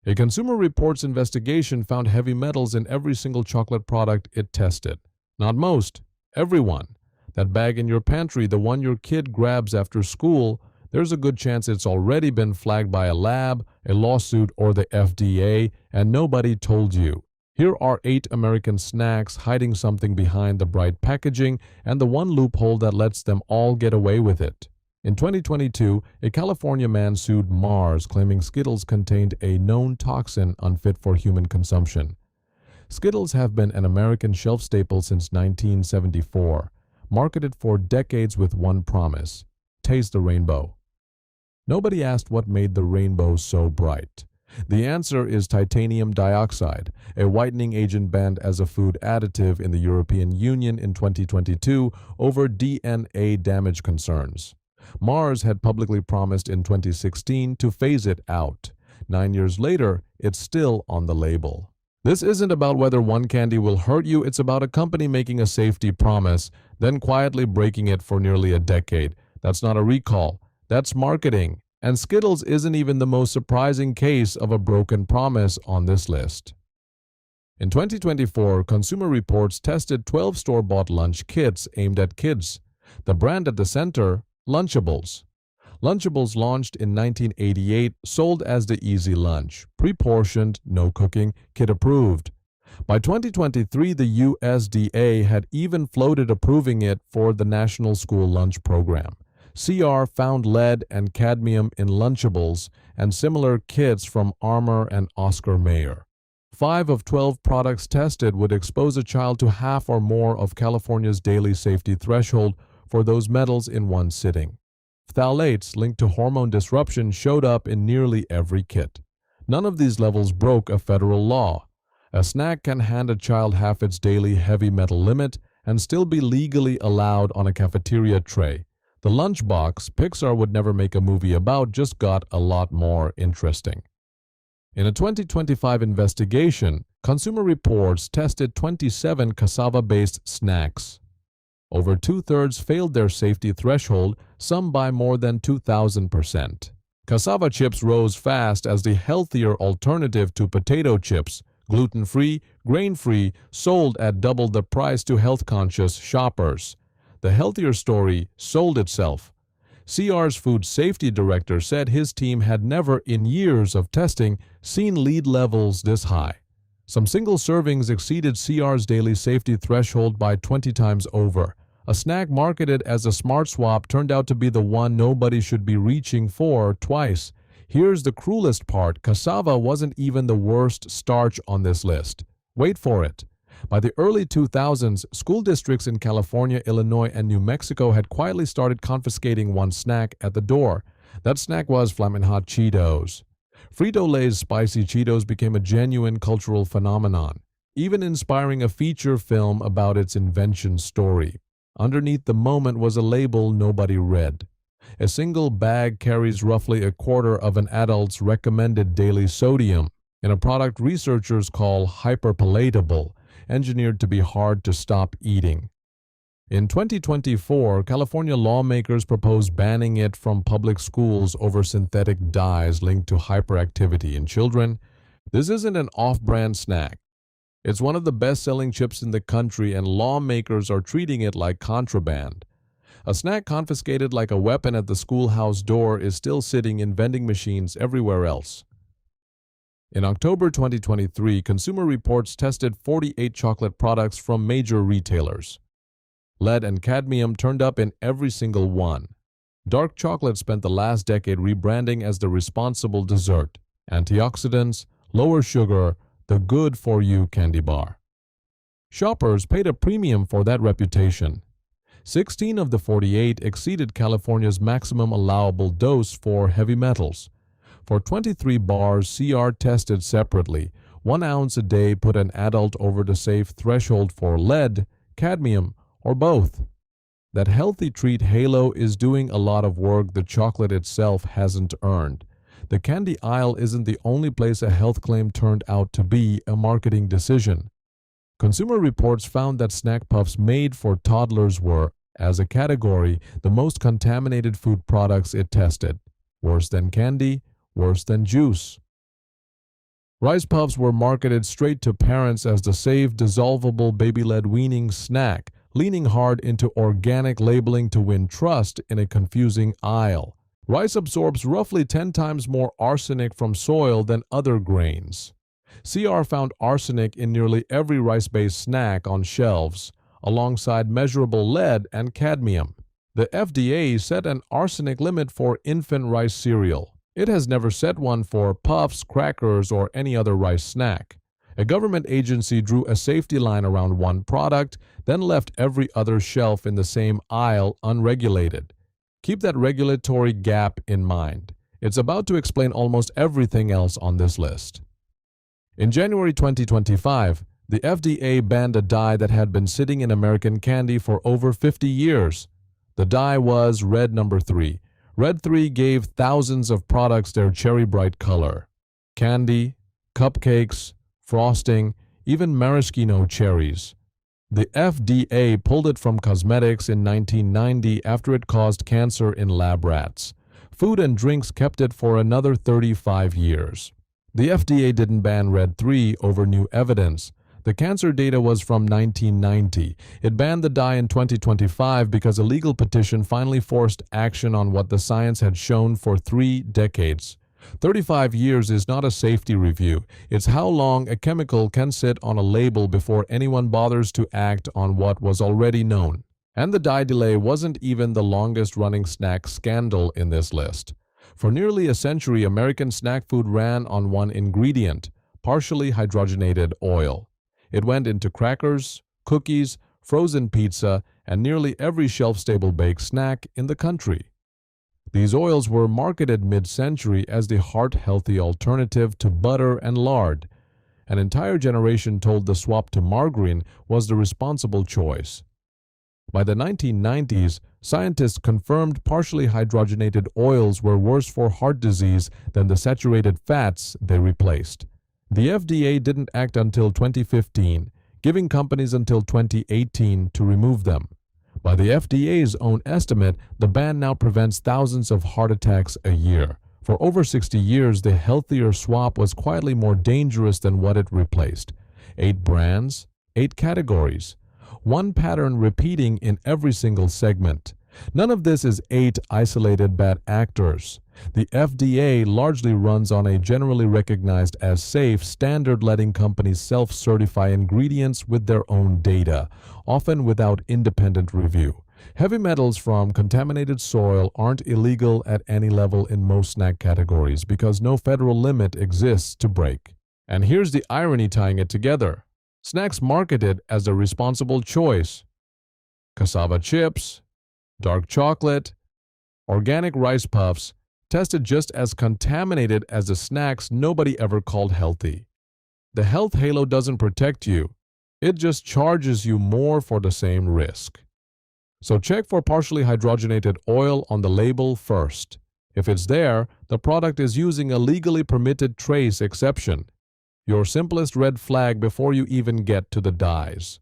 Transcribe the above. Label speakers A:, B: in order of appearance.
A: A Consumer Reports investigation found heavy metals in every single chocolate product it tested. Not most, everyone. That bag in your pantry, the one your kid grabs after school, there's a good chance it's already been flagged by a lab, a lawsuit, or the FDA, and nobody told you. Here are 8 American snacks hiding something behind the bright packaging and the one loophole that lets them all get away with it. In 2022, a California man sued Mars, claiming Skittles contained a known toxin unfit for human consumption. Skittles have been an American shelf staple since 1974, marketed for decades with one promise: taste the rainbow. Nobody asked what made the rainbow so bright. The answer is titanium dioxide, a whitening agent banned as a food additive in the European Union in 2022 over DNA damage concerns. Mars had publicly promised in 2016 to phase it out. 9 years later, it's still on the label. This isn't about whether one candy will hurt you, it's about a company making a safety promise, then quietly breaking it for nearly a decade. That's not a recall, that's marketing. And Skittles isn't even the most surprising case of a broken promise on this list. In 2024, Consumer Reports tested 12 store-bought lunch kits aimed at kids. The brand at the center, Lunchables. Lunchables, launched in 1988, sold as the Easy Lunch, pre-portioned, no cooking, kid-approved. By 2023, the USDA had even floated approving it for the National School Lunch Program. CR found lead and cadmium in Lunchables and similar kits from Armour and Oscar Mayer. 5 of 12 products tested would expose a child to half or more of California's daily safety threshold for those metals in one sitting. Phthalates linked to hormone disruption showed up in nearly every kit. None of these levels broke a federal law. A snack can hand a child half its daily heavy metal limit and still be legally allowed on a cafeteria tray. The lunchbox Pixar would never make a movie about just got a lot more interesting. In a 2025 investigation, Consumer Reports tested 27 cassava-based snacks. Over 2/3 failed their safety threshold, some by more than 2,000%. Cassava chips rose fast as the healthier alternative to potato chips, gluten-free, grain-free, sold at double the price to health-conscious shoppers. The healthier story sold itself. CR's food safety director said his team had never, in years of testing, seen lead levels this high. Some single servings exceeded CR's daily safety threshold by 20 times over. A snack marketed as a smart swap turned out to be the one nobody should be reaching for twice. Here's the cruelest part: cassava wasn't even the worst starch on this list. Wait for it. By the early 2000s, school districts in California, Illinois, and New Mexico had quietly started confiscating one snack at the door. That snack was Flamin Hot Cheetos. Frito-Lay's spicy Cheetos became a genuine cultural phenomenon, even inspiring a feature film about its invention story. Underneath the moment was a label nobody read. A single bag carries roughly a quarter of an adult's recommended daily sodium, in a product researchers call hyperpalatable, engineered to be hard to stop eating. In 2024, California lawmakers proposed banning it from public schools over synthetic dyes linked to hyperactivity in children. This isn't an off-brand snack. It's one of the best-selling chips in the country, and lawmakers are treating it like contraband. A snack confiscated like a weapon at the schoolhouse door is still sitting in vending machines everywhere else. In October 2023, Consumer Reports tested 48 chocolate products from major retailers. Lead and cadmium turned up in every single one. Dark chocolate spent the last decade rebranding as the responsible dessert. Antioxidants, lower sugar, the good-for-you candy bar. Shoppers paid a premium for that reputation. 16 of the 48 exceeded California's maximum allowable dose for heavy metals. For 23 bars CR tested separately, 1 ounce a day put an adult over the safe threshold for lead, cadmium, or both. That healthy treat halo is doing a lot of work the chocolate itself hasn't earned. The candy aisle isn't the only place a health claim turned out to be a marketing decision. Consumer Reports found that snack puffs made for toddlers were, as a category, the most contaminated food products it tested. Worse than candy, worse than juice. Rice Puffs were marketed straight to parents as the safe, dissolvable baby-led weaning snack, leaning hard into organic labeling to win trust in a confusing aisle. Rice absorbs roughly 10 times more arsenic from soil than other grains. CR found arsenic in nearly every rice-based snack on shelves, alongside measurable lead and cadmium. The FDA set an arsenic limit for infant rice cereal. It has never set one for puffs, crackers, or any other rice snack. A government agency drew a safety line around one product, then left every other shelf in the same aisle unregulated. Keep that regulatory gap in mind. It's about to explain almost everything else on this list. In January 2025, the FDA banned a dye that had been sitting in American candy for over 50 years. The dye was Red No. 3. Red 3 gave thousands of products their cherry bright color. Candy, cupcakes, frosting, even maraschino cherries. The FDA pulled it from cosmetics in 1990 after it caused cancer in lab rats. Food and drinks kept it for another 35 years. The FDA didn't ban Red 3 over new evidence. The cancer data was from 1990. It banned the dye in 2025 because a legal petition finally forced action on what the science had shown for 3 decades. 35 years is not a safety review. It's how long a chemical can sit on a label before anyone bothers to act on what was already known. And the dye delay wasn't even the longest-running snack scandal in this list. For nearly a century, American snack food ran on one ingredient, partially hydrogenated oil. It went into crackers, cookies, frozen pizza, and nearly every shelf-stable baked snack in the country. These oils were marketed mid-century as the heart-healthy alternative to butter and lard. An entire generation told the swap to margarine was the responsible choice. By the 1990s, scientists confirmed partially hydrogenated oils were worse for heart disease than the saturated fats they replaced. The FDA didn't act until 2015, giving companies until 2018 to remove them. By the FDA's own estimate, the ban now prevents thousands of heart attacks a year. For over 60 years, the healthier swap was quietly more dangerous than what it replaced. 8 brands, 8 categories. One pattern repeating in every single segment. None of this is 8 isolated bad actors. The FDA largely runs on a generally recognized as safe standard, letting companies self-certify ingredients with their own data, often without independent review. Heavy metals from contaminated soil aren't illegal at any level in most snack categories because no federal limit exists to break. And here's the irony tying it together. Snacks marketed as the responsible choice. Cassava chips, dark chocolate, organic rice puffs, tested just as contaminated as the snacks nobody ever called healthy. The health halo doesn't protect you. It just charges you more for the same risk. So check for partially hydrogenated oil on the label first. If it's there, the product is using a legally permitted trace exception. Your simplest red flag before you even get to the dyes.